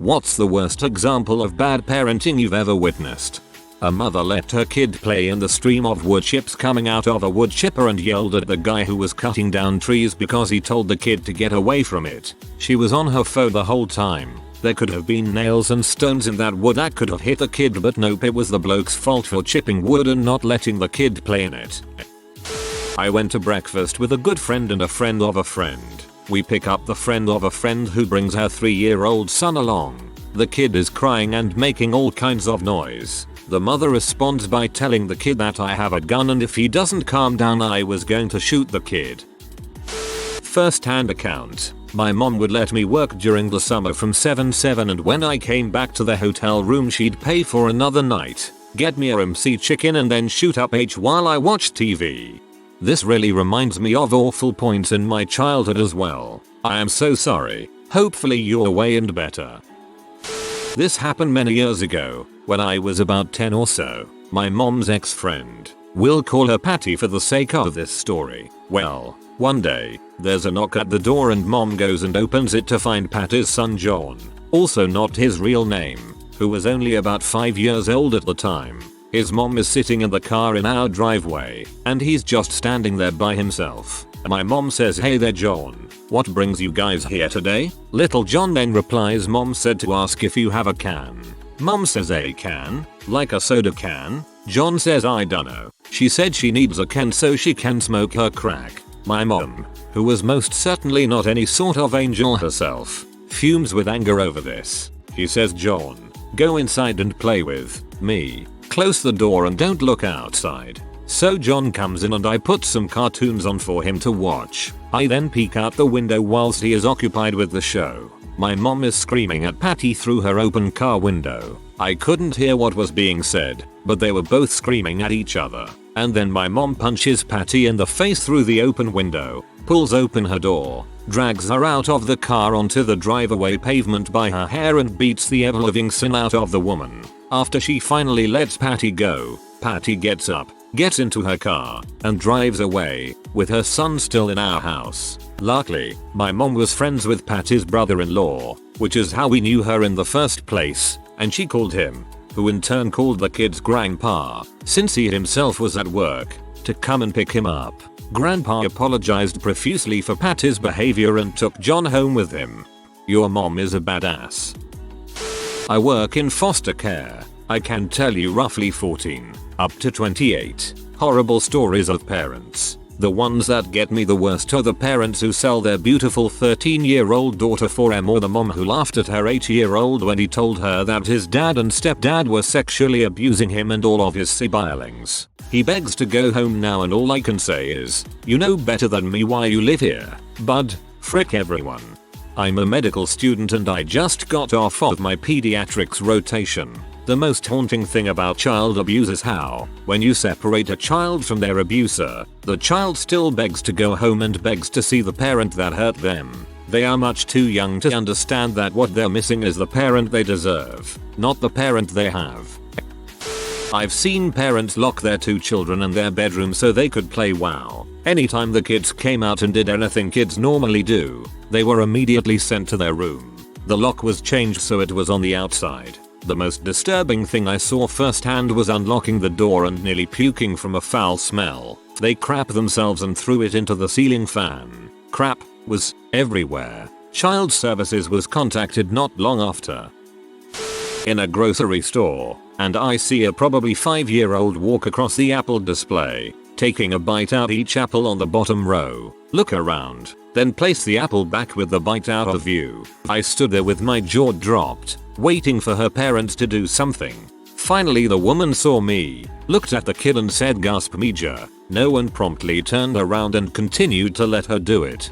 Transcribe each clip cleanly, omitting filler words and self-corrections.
What's the worst example of bad parenting you've ever witnessed? A mother let her kid play in the stream of wood chips coming out of a wood chipper and yelled at the guy who was cutting down trees because he told the kid to get away from it. She was on her phone the whole time. There could have been nails and stones in that wood that could have hit the kid, but nope, it was the bloke's fault for chipping wood and not letting the kid play in it. I went to breakfast with a good friend and a friend of a friend. We pick up the friend of a friend who brings her 3-year-old son along. The kid is crying and making all kinds of noise. The mother responds by telling the kid that I have a gun and if he doesn't calm down I was going to shoot the kid. First-hand account. My mom would let me work during the summer from 7-7 and when I came back to the hotel room she'd pay for another night, get me a MC chicken and then shoot up H while I watched TV. This really reminds me of awful points in my childhood as well. I am so sorry. Hopefully you're way and better. This happened many years ago, when I was about 10 or so. My mom's ex-friend. We'll call her Patty for the sake of this story. Well, one day, there's a knock at the door and mom goes and opens it to find Patty's son John, also not his real name, who was only about 5 years old at the time. His mom is sitting in the car in our driveway, and he's just standing there by himself. My mom says, "Hey there John, what brings you guys here today?" Little John then replies, "Mom said to ask if you have a can." Mom says, "A can? Like a soda can?" John says, "I dunno. She said she needs a can so she can smoke her crack." My mom, who was most certainly not any sort of angel herself, fumes with anger over this. He says, "John, go inside and play with me. Close the door and don't look outside." So John comes in and I put some cartoons on for him to watch. I then peek out the window whilst he is occupied with the show. My mom is screaming at Patty through her open car window. I couldn't hear what was being said, but they were both screaming at each other. And then my mom punches Patty in the face through the open window, pulls open her door, drags her out of the car onto the driveway pavement by her hair and beats the ever-living sin out of the woman. After she finally lets Patty go, Patty gets up, gets into her car, and drives away, with her son still in our house. Luckily, my mom was friends with Patty's brother-in-law, which is how we knew her in the first place, and she called him, who in turn called the kid's grandpa, since he himself was at work, to come and pick him up. Grandpa apologized profusely for Patty's behavior and took John home with him. Your mom is a badass. I work in foster care. I can tell you roughly 14, up to 28, horrible stories of parents. The ones that get me the worst are the parents who sell their beautiful 13-year-old daughter for M, or the mom who laughed at her 8-year-old when he told her that his dad and stepdad were sexually abusing him and all of his siblings. He begs to go home now and all I can say is, "You know better than me why you live here, bud." Frick everyone. I'm a medical student and I just got off of my pediatrics rotation. The most haunting thing about child abuse is how, when you separate a child from their abuser, the child still begs to go home and begs to see the parent that hurt them. They are much too young to understand that what they're missing is the parent they deserve, not the parent they have. I've seen parents lock their 2 children in their bedroom so they could play WoW. Anytime the kids came out and did anything kids normally do, they were immediately sent to their room. The lock was changed so it was on the outside. The most disturbing thing I saw firsthand was unlocking the door and nearly puking from a foul smell. They crapped themselves and threw it into the ceiling fan. Crap was everywhere. Child Services was contacted not long after. In a grocery store, and I see a probably 5-year-old walk across the apple display, taking a bite out each apple on the bottom row. Look around, then place the apple back with the bite out of view. I stood there with my jaw dropped, waiting for her parents to do something. Finally the woman saw me, looked at the kid and said gasp meja. No one promptly turned around and continued to let her do it.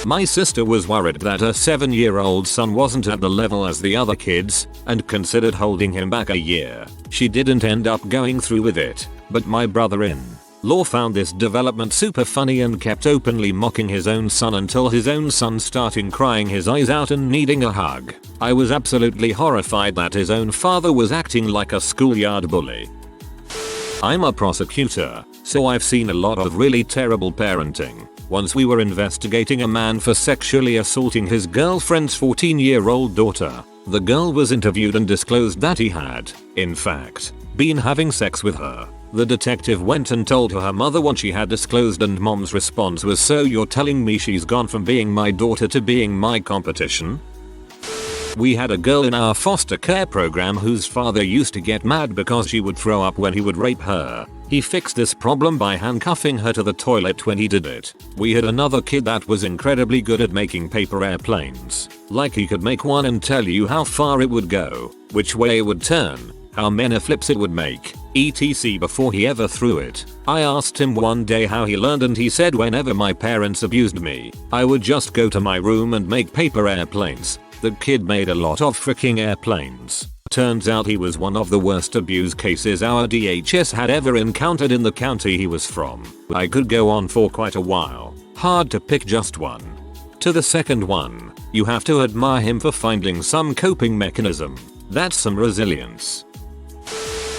My sister was worried that her 7-year-old son wasn't at the level as the other kids, and considered holding him back a year. She didn't end up going through with it, but my brother-in-law found this development super funny and kept openly mocking his own son until his own son started crying his eyes out and needing a hug. I was absolutely horrified that his own father was acting like a schoolyard bully. I'm a prosecutor, so I've seen a lot of really terrible parenting. Once we were investigating a man for sexually assaulting his girlfriend's 14-year-old daughter. The girl was interviewed and disclosed that he had, in fact, been having sex with her. The detective went and told her mother what she had disclosed, and mom's response was, "So you're telling me she's gone from being my daughter to being my competition?" We had a girl in our foster care program whose father used to get mad because she would throw up when he would rape her. He fixed this problem by handcuffing her to the toilet when he did it. We had another kid that was incredibly good at making paper airplanes. Like he could make one and tell you how far it would go, which way it would turn, how many flips it would make, etc. before he ever threw it. I asked him one day how he learned, and he said, "Whenever my parents abused me, I would just go to my room and make paper airplanes." The kid made a lot of freaking airplanes. Turns out he was one of the worst abuse cases our DHS had ever encountered in the county he was from. I could go on for quite a while. Hard to pick just one. To the second one, you have to admire him for finding some coping mechanism. That's some resilience.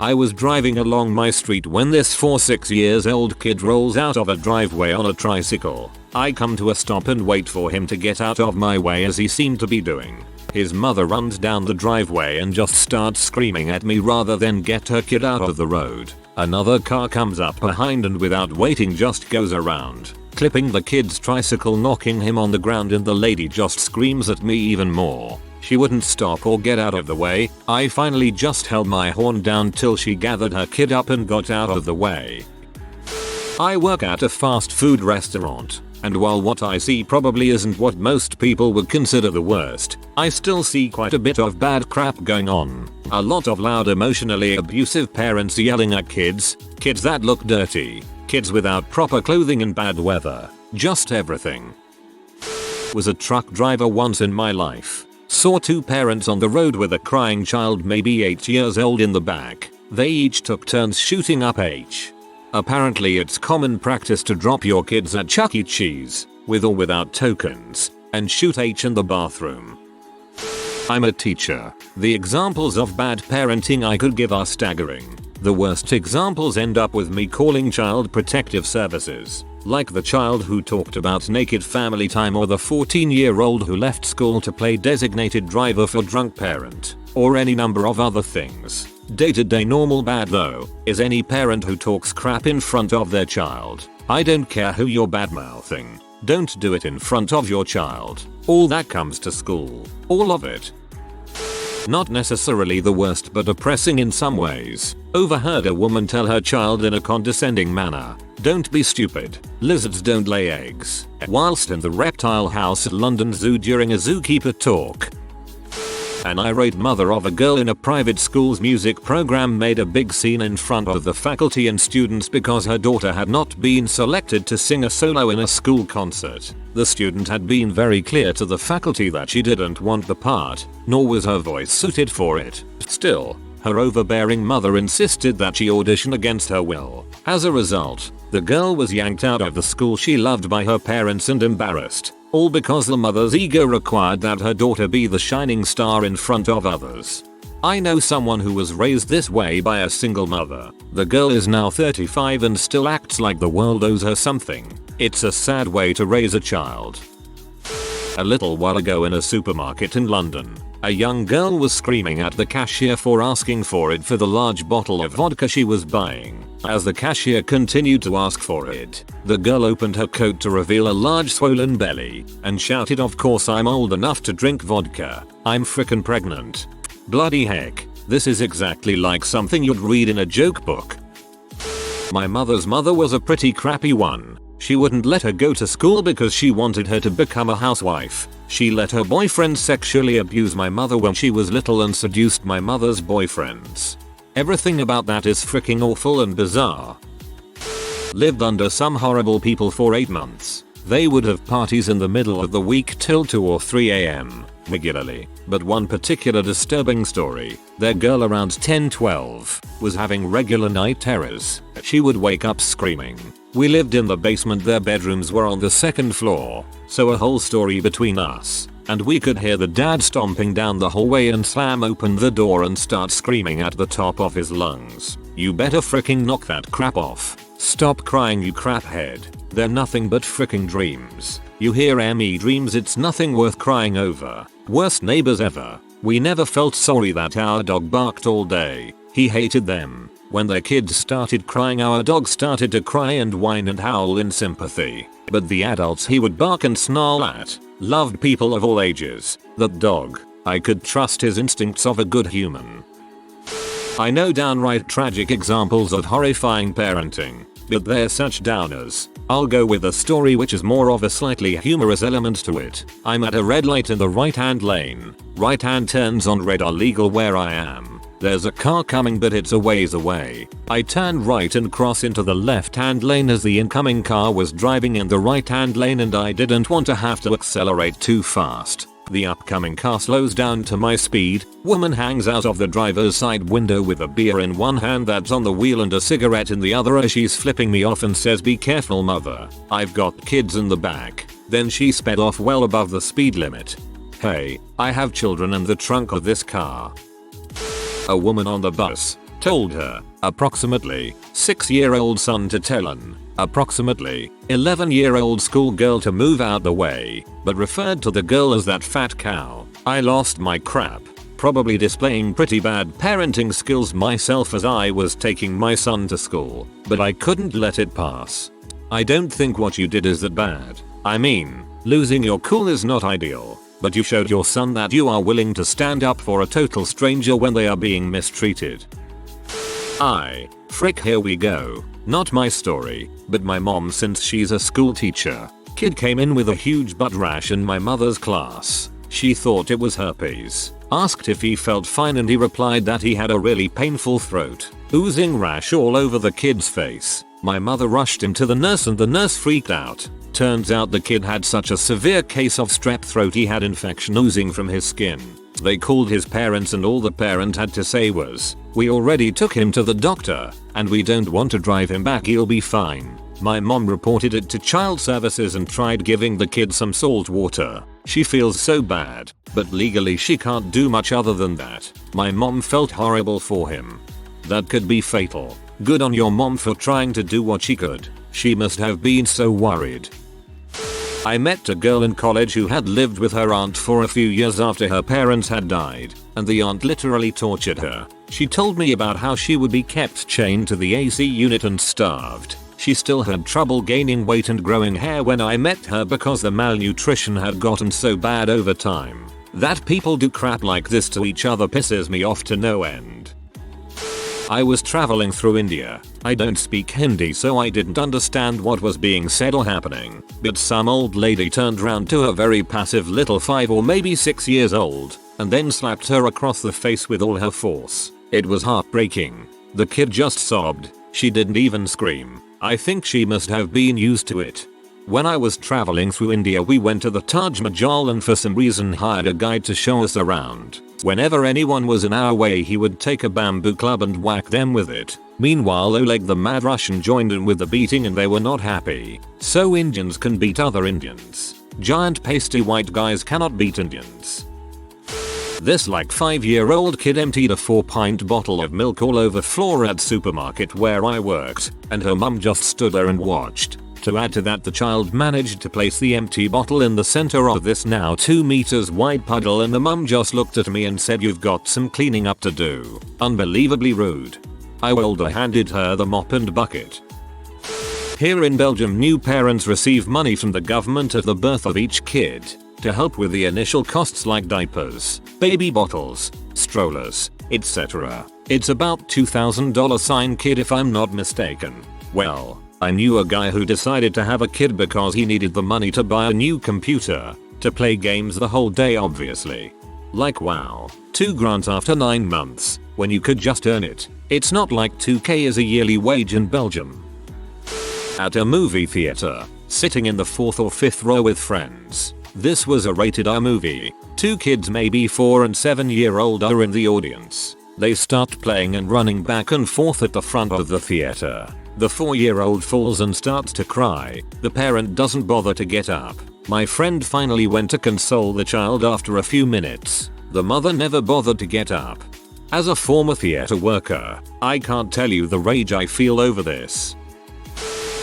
I was driving along my street when this 6 years old kid rolls out of a driveway on a tricycle. I come to a stop and wait for him to get out of my way, as he seemed to be doing. His mother runs down the driveway and just starts screaming at me rather than get her kid out of the road. Another car comes up behind and without waiting just goes around, clipping the kid's tricycle, knocking him on the ground, and the lady just screams at me even more. She wouldn't stop or get out of the way. I finally just held my horn down till she gathered her kid up and got out of the way. I work at a fast food restaurant, and while what I see probably isn't what most people would consider the worst, I still see quite a bit of bad crap going on. A lot of loud, emotionally abusive parents yelling at kids, kids that look dirty, kids without proper clothing in bad weather, just everything. Was a truck driver once in my life. Saw two parents on the road with a crying child maybe 8 years old in the back. They each took turns shooting up H. Apparently it's common practice to drop your kids at Chuck E. Cheese, with or without tokens, and shoot H in the bathroom. I'm a teacher. The examples of bad parenting I could give are staggering. The worst examples end up with me calling Child Protective Services, like the child who talked about naked family time, or the 14-year-old who left school to play designated driver for drunk parent, or any number of other things. Day-to-day normal bad though is any parent who talks crap in front of their child. I don't care who you're bad-mouthing. Don't do it in front of your child. All that comes to school. All of it. Not necessarily the worst, but oppressing in some ways. Overheard a woman tell her child in a condescending manner, "Don't be stupid. Lizards don't lay eggs," whilst in the reptile house at London Zoo during a zookeeper talk. An irate mother of a girl in a private school's music program made a big scene in front of the faculty and students because her daughter had not been selected to sing a solo in a school concert. The student had been very clear to the faculty that she didn't want the part, nor was her voice suited for it. Still, her overbearing mother insisted that she audition against her will. As a result, the girl was yanked out of the school she loved by her parents and embarrassed. All because the mother's ego required that her daughter be the shining star in front of others. I know someone who was raised this way by a single mother. The girl is now 35 and still acts like the world owes her something. It's a sad way to raise a child. A little while ago in a supermarket in London, a young girl was screaming at the cashier for asking for it for the large bottle of vodka she was buying. As the cashier continued to ask for it, the girl opened her coat to reveal a large swollen belly and shouted, "Of course I'm old enough to drink vodka. I'm frickin' pregnant." Bloody heck, this is exactly like something you'd read in a joke book. My mother's mother was a pretty crappy one. She wouldn't let her go to school because she wanted her to become a housewife. She let her boyfriend sexually abuse my mother when she was little and seduced my mother's boyfriends. Everything about that is freaking awful and bizarre. Lived under some horrible people for 8 months. They would have parties in the middle of the week till 2 or 3 AM, regularly. But one particular disturbing story, their girl around 10-12 was having regular night terrors. She would wake up screaming. We lived in the basement, their bedrooms were on the 2nd floor, so a whole story between us. And we could hear the dad stomping down the hallway and slam open the door and start screaming at the top of his lungs. "You better fricking knock that crap off. Stop crying, you craphead. They're nothing but fricking dreams. You hear me, dreams, it's nothing worth crying over. Worst neighbors ever." We never felt sorry that our dog barked all day. He hated them. When their kids started crying, our dog started to cry and whine and howl in sympathy. But the adults he would bark and snarl at loved people of all ages. That dog, I could trust his instincts of a good human. I know downright tragic examples of horrifying parenting, but they're such downers. I'll go with a story which is more of a slightly humorous element to it. I'm at a red light in the right-hand lane. Right-hand turns on red are legal where I am. There's a car coming but it's a ways away. I turn right and cross into the left-hand lane as the incoming car was driving in the right-hand lane and I didn't want to have to accelerate too fast. The upcoming car slows down to my speed. Woman hangs out of the driver's side window with a beer in one hand that's on the wheel and a cigarette in the other as she's flipping me off and says, "Be careful, mother. I've got kids in the back." Then she sped off well above the speed limit. Hey, I have children in the trunk of this car. A woman on the bus told her approximately 6-year-old son to tell an approximately 11-year-old schoolgirl to move out the way, but referred to the girl as that fat cow. I lost my crap, probably displaying pretty bad parenting skills myself as I was taking my son to school, but I couldn't let it pass. I don't think what you did is that bad. I mean, losing your cool is not ideal, but you showed your son that you are willing to stand up for a total stranger when they are being mistreated. Frick, here we go. Not my story, but my mom since she's a school teacher. Kid came in with a huge butt rash in my mother's class. She thought it was herpes. Asked if he felt fine and he replied that he had a really painful throat. Oozing rash all over the kid's face. My mother rushed him to the nurse and the nurse freaked out. Turns out the kid had such a severe case of strep throat he had infection oozing from his skin. They called his parents and all the parent had to say was, "We already took him to the doctor and we don't want to drive him back, he'll be fine." My mom reported it to child services and tried giving the kid some salt water. She feels so bad, but legally she can't do much other than that. My mom felt horrible for him. That could be fatal. Good on your mom for trying to do what she could. She must have been so worried. I met a girl in college who had lived with her aunt for a few years after her parents had died, and the aunt literally tortured her. She told me about how she would be kept chained to the AC unit and starved. She still had trouble gaining weight and growing hair when I met her because the malnutrition had gotten so bad over time. That people do crap like this to each other pisses me off to no end. I was traveling through India. I don't speak Hindi so I didn't understand what was being said or happening, but some old lady turned round to her very passive little 5 or maybe 6 years old, and then slapped her across the face with all her force. It was heartbreaking. The kid just sobbed. She didn't even scream. I think she must have been used to it. When I was traveling through India we went to the Taj Mahal and for some reason hired a guide to show us around. Whenever anyone was in our way he would take a bamboo club and whack them with it. Meanwhile Oleg the mad Russian joined in with the beating and they were not happy. So Indians can beat other Indians. Giant pasty white guys cannot beat Indians. This like 5-year-old kid emptied a 4-pint bottle of milk all over floor at supermarket where I worked, and her mum just stood there and watched. To add to that, the child managed to place the empty bottle in the center of this now 2 meters wide puddle and the mum just looked at me and said, "You've got some cleaning up to do." Unbelievably rude. I handed her the mop and bucket. Here in Belgium, new parents receive money from the government at the birth of each kid to help with the initial costs like diapers, baby bottles, strollers, etc. It's about $2,000 kid if I'm not mistaken. Well, I knew a guy who decided to have a kid because he needed the money to buy a new computer, to play games the whole day obviously. Like wow, $2,000 after 9 months, when you could just earn it. It's not like $2,000 is a yearly wage in Belgium. At a movie theater, sitting in the 4th or 5th row with friends. This was a rated R movie. 2 kids maybe 4 and 7-year-old are in the audience. They start playing and running back and forth at the front of the theater. The 4-year-old falls and starts to cry. The parent doesn't bother to get up. My friend finally went to console the child after a few minutes. The mother never bothered to get up. As a former theater worker, I can't tell you the rage I feel over this.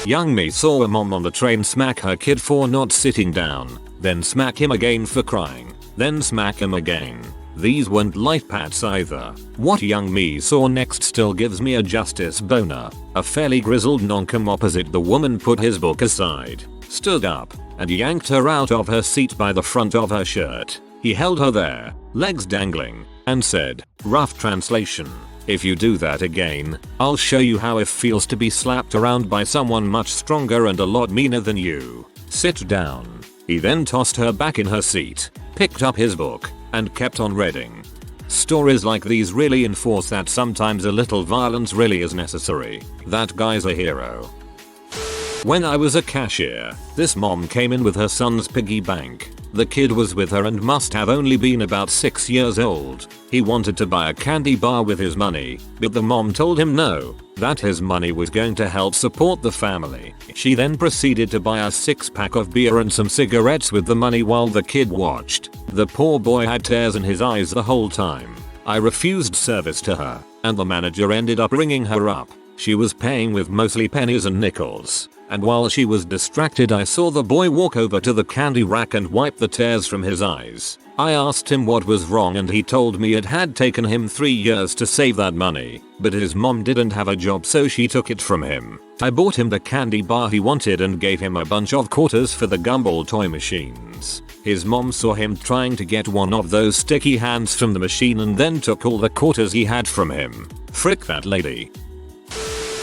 Young me saw a mom on the train smack her kid for not sitting down, then smack him again for crying, then smack him again. These weren't life pats either. What young me saw next still gives me a justice boner. A fairly grizzled noncom opposite the woman put his book aside, stood up, and yanked her out of her seat by the front of her shirt. He held her there, legs dangling, and said, rough translation, if you do that again, I'll show you how it feels to be slapped around by someone much stronger and a lot meaner than you. Sit down. He then tossed her back in her seat, picked up his book, and kept on reading. Stories like these really enforce that sometimes a little violence really is necessary. That guy's a hero. When I was a cashier, this mom came in with her son's piggy bank. The kid was with her and must have only been about 6 years old. He wanted to buy a candy bar with his money, but the mom told him no, that his money was going to help support the family. She then proceeded to buy a 6-pack of beer and some cigarettes with the money while the kid watched. The poor boy had tears in his eyes the whole time. I refused service to her, and the manager ended up ringing her up. She was paying with mostly pennies and nickels, and while she was distracted I saw the boy walk over to the candy rack and wipe the tears from his eyes. I asked him what was wrong and he told me it had taken him 3 years to save that money, but his mom didn't have a job so she took it from him. I bought him the candy bar he wanted and gave him a bunch of quarters for the gumball toy machines. His mom saw him trying to get one of those sticky hands from the machine and then took all the quarters he had from him. Frick that lady.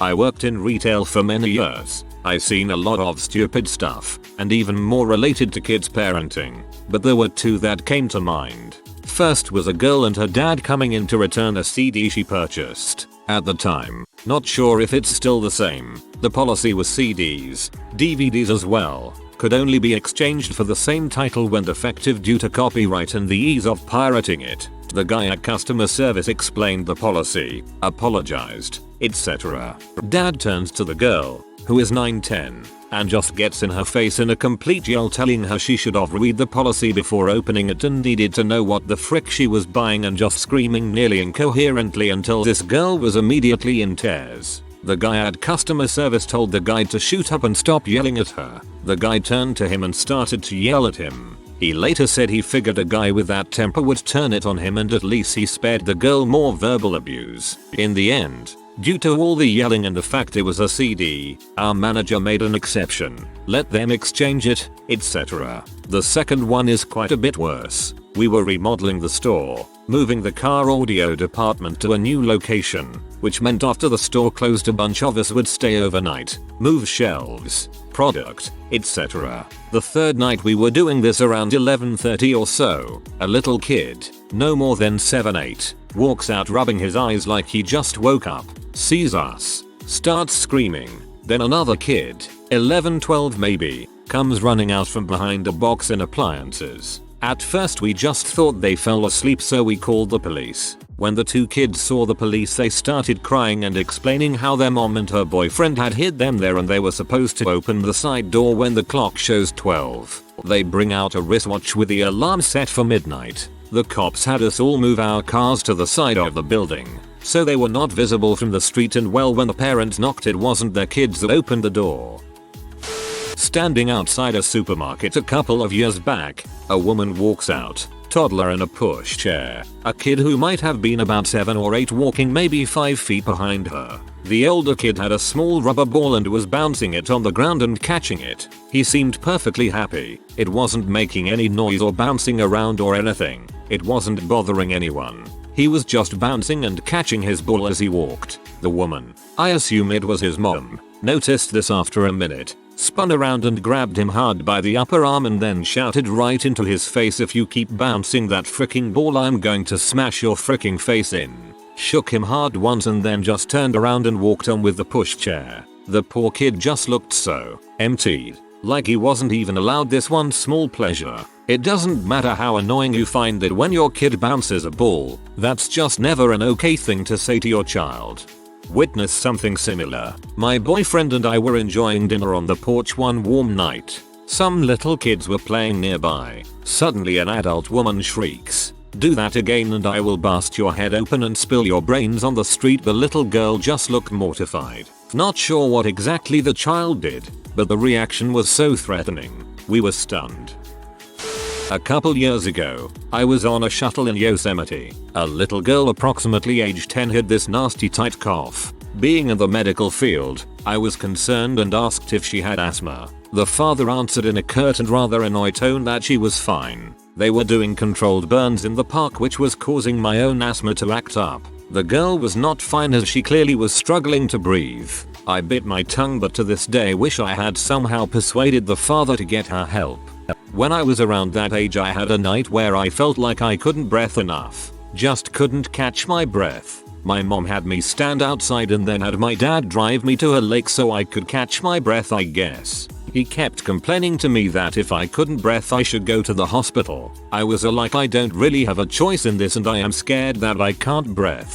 I worked in retail for many years. I seen a lot of stupid stuff, and even more related to kids parenting, but there were 2 that came to mind. First was a girl and her dad coming in to return a CD she purchased. At the time, not sure if it's still the same, the policy was CDs, DVDs as well, could only be exchanged for the same title when defective due to copyright and the ease of pirating it. The guy at customer service explained the policy, apologized, etc. Dad turns to the girl, who is 9-10, and just gets in her face in a complete yell telling her she should have read the policy before opening it and needed to know what the frick she was buying and just screaming nearly incoherently until this girl was immediately in tears. The guy at customer service told the guy to shoot up and stop yelling at her. The guy turned to him and started to yell at him. He later said he figured a guy with that temper would turn it on him and at least he spared the girl more verbal abuse. In the end, due to all the yelling and the fact it was a CD, our manager made an exception, let them exchange it, etc. The second one is quite a bit worse. We were remodeling the store, moving the car audio department to a new location, which meant after the store closed a bunch of us would stay overnight, move shelves, product, etc. The third night we were doing this around 11:30 or so, a little kid, no more than 7-8, walks out rubbing his eyes like he just woke up, sees us, starts screaming, then another kid, 11-12 maybe, comes running out from behind a box in appliances. At first we just thought they fell asleep so we called the police. When the 2 kids saw the police they started crying and explaining how their mom and her boyfriend had hid them there and they were supposed to open the side door when the clock shows 12. They bring out a wristwatch with the alarm set for midnight. The cops had us all move our cars to the side of the building, so they were not visible from the street and well when the parents knocked it wasn't their kids that opened the door. Standing outside a supermarket a couple of years back, a woman walks out, toddler in a pushchair, a kid who might have been about 7 or 8 walking maybe 5 feet behind her. The older kid had a small rubber ball and was bouncing it on the ground and catching it. He seemed perfectly happy. It wasn't making any noise or bouncing around or anything. It wasn't bothering anyone. He was just bouncing and catching his ball as he walked. The woman, I assume it was his mom, noticed this after a minute, spun around and grabbed him hard by the upper arm and then shouted right into his face, if you keep bouncing that freaking ball I'm going to smash your freaking face in. Shook him hard once and then just turned around and walked on with the pushchair. The poor kid just looked so emptied, like he wasn't even allowed this one small pleasure. It doesn't matter how annoying you find it when your kid bounces a ball, that's just never an okay thing to say to your child. Witnessed something similar. My boyfriend and I were enjoying dinner on the porch one warm night. Some little kids were playing nearby. Suddenly an adult woman shrieks, "Do that again and I will bust your head open and spill your brains on the street." The little girl just looked mortified. Not sure what exactly the child did, but the reaction was so threatening. We were stunned. A couple years ago, I was on a shuttle in Yosemite. A little girl approximately age 10 had this nasty tight cough. Being in the medical field, I was concerned and asked if she had asthma. The father answered in a curt and rather annoyed tone that she was fine. They were doing controlled burns in the park which was causing my own asthma to act up. The girl was not fine as she clearly was struggling to breathe. I bit my tongue, but to this day wish I had somehow persuaded the father to get her help. When I was around that age, I had a night where I felt like I couldn't breathe enough. Just couldn't catch my breath. My mom had me stand outside and then had my dad drive me to a lake so I could catch my breath, I guess. He kept complaining to me that if I couldn't breathe I should go to the hospital. I was like, I don't really have a choice in this and I am scared that I can't breathe.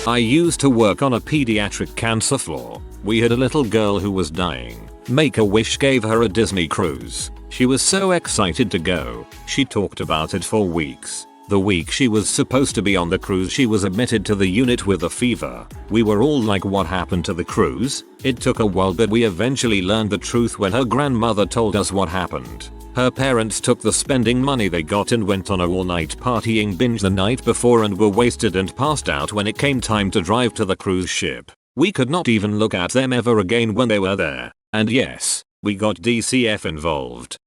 I used to work on a pediatric cancer floor. We had a little girl who was dying. Make-A-Wish gave her a Disney cruise. She was so excited to go. She talked about it for weeks. The week she was supposed to be on the cruise, she was admitted to the unit with a fever. We were all like, what happened to the cruise? It took a while, but we eventually learned the truth when her grandmother told us what happened. Her parents took the spending money they got and went on a all-night partying binge the night before and were wasted and passed out when it came time to drive to the cruise ship. We could not even look at them ever again when they were there. And yes, we got DCF involved.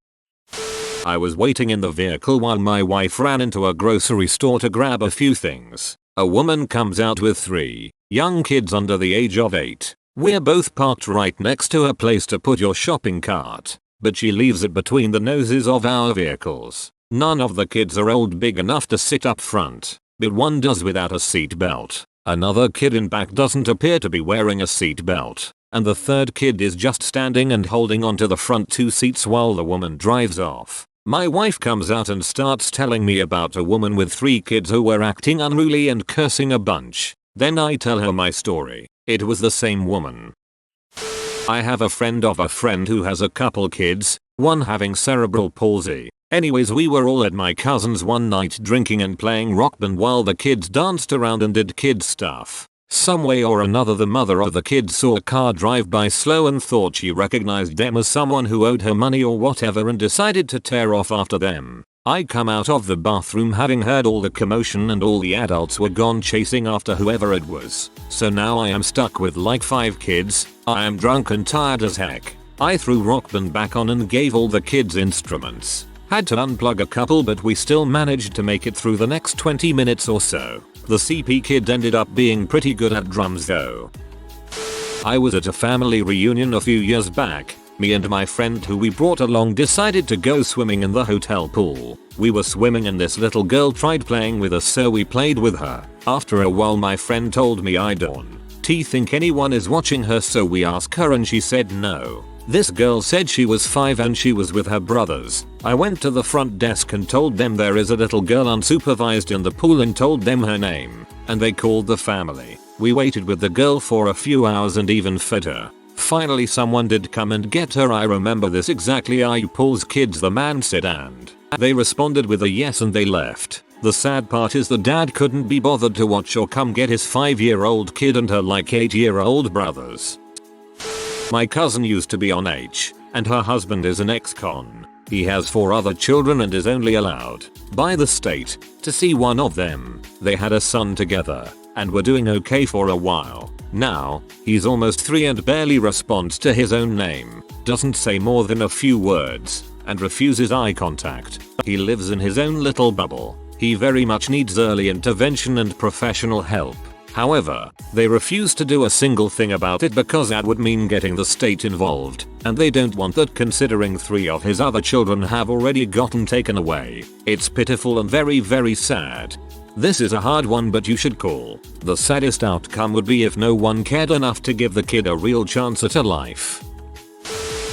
I was waiting in the vehicle while my wife ran into a grocery store to grab a few things. A woman comes out with 3 young kids under the age of 8. We're both parked right next to a place to put your shopping cart, but she leaves it between the noses of our vehicles. None of the kids are old big enough to sit up front, but one does without a seat belt. Another kid in back doesn't appear to be wearing a seat belt. And the third kid is just standing and holding onto the front 2 seats while the woman drives off. My wife comes out and starts telling me about a woman with 3 kids who were acting unruly and cursing a bunch. Then I tell her my story. It was the same woman. I have a friend of a friend who has a couple kids, one having cerebral palsy. Anyways, we were all at my cousin's one night drinking and playing rock band while the kids danced around and did kid stuff. Some way or another the mother of the kids saw a car drive by slow and thought she recognized them as someone who owed her money or whatever and decided to tear off after them. I come out of the bathroom having heard all the commotion and all the adults were gone chasing after whoever it was. So now I am stuck with like 5 kids. I am drunk and tired as heck. I threw Rock Band back on and gave all the kids instruments. Had to unplug a couple, but we still managed to make it through the next 20 minutes or so. The CP kid ended up being pretty good at drums though. I was at a family reunion a few years back. Me and my friend who we brought along decided to go swimming in the hotel pool. We were swimming and this little girl tried playing with us, so we played with her. After a while my friend told me, I don't think anyone is watching her, so we asked her and she said no. This girl said she was 5 and she was with her brothers. I went to the front desk and told them there is a little girl unsupervised in the pool and told them her name, and they called the family. We waited with the girl for a few hours and even fed her. Finally someone did come and get her. I remember this exactly. Are you Paul's kids? The man said, and they responded with a yes and they left. The sad part is the dad couldn't be bothered to watch or come get his 5-year-old kid and her like 8-year-old brothers. My cousin used to be on H, and her husband is an ex-con. He has 4 other children and is only allowed, by the state, to see one of them. They had a son together, and were doing okay for a while. Now, he's almost 3 and barely responds to his own name, doesn't say more than a few words, and refuses eye contact. He lives in his own little bubble. He very much needs early intervention and professional help. However, they refuse to do a single thing about it because that would mean getting the state involved, and they don't want that considering 3 of his other children have already gotten taken away. It's pitiful and very, very sad. This is a hard one, but you should call. The saddest outcome would be if no one cared enough to give the kid a real chance at a life.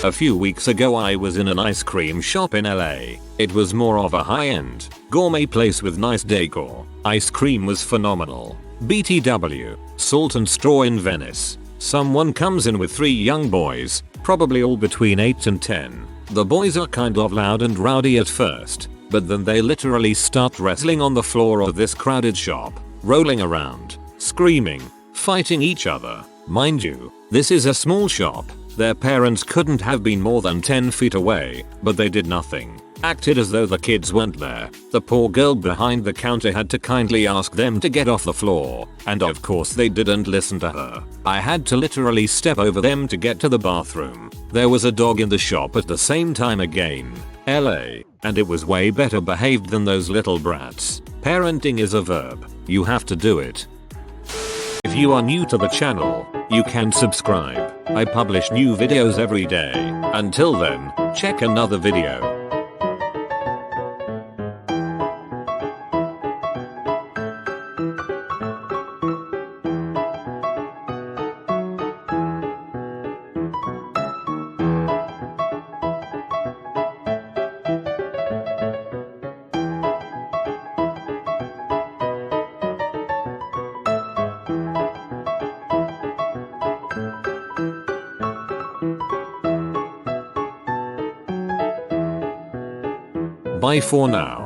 A few weeks ago I was in an ice cream shop in LA. It was more of a high-end, gourmet place with nice decor. Ice cream was phenomenal. BTW, Salt and Straw in Venice. Someone comes in with 3 young boys, probably all between 8 and 10. The boys are kind of loud and rowdy at first, but then they literally start wrestling on the floor of this crowded shop, rolling around, screaming, fighting each other. Mind you, this is a small shop. Their parents couldn't have been more than 10 feet away, but they did nothing. acted as though the kids weren't there. The poor girl behind the counter had to kindly ask them to get off the floor, and of course they didn't listen to her. I had to literally step over them to get to the bathroom. There was a dog in the shop at the same time again. LA. And it was way better behaved than those little brats. Parenting is a verb. You have to do it. If you are new to the channel, you can subscribe. I publish new videos every day. Until then, check another video. Bye for now.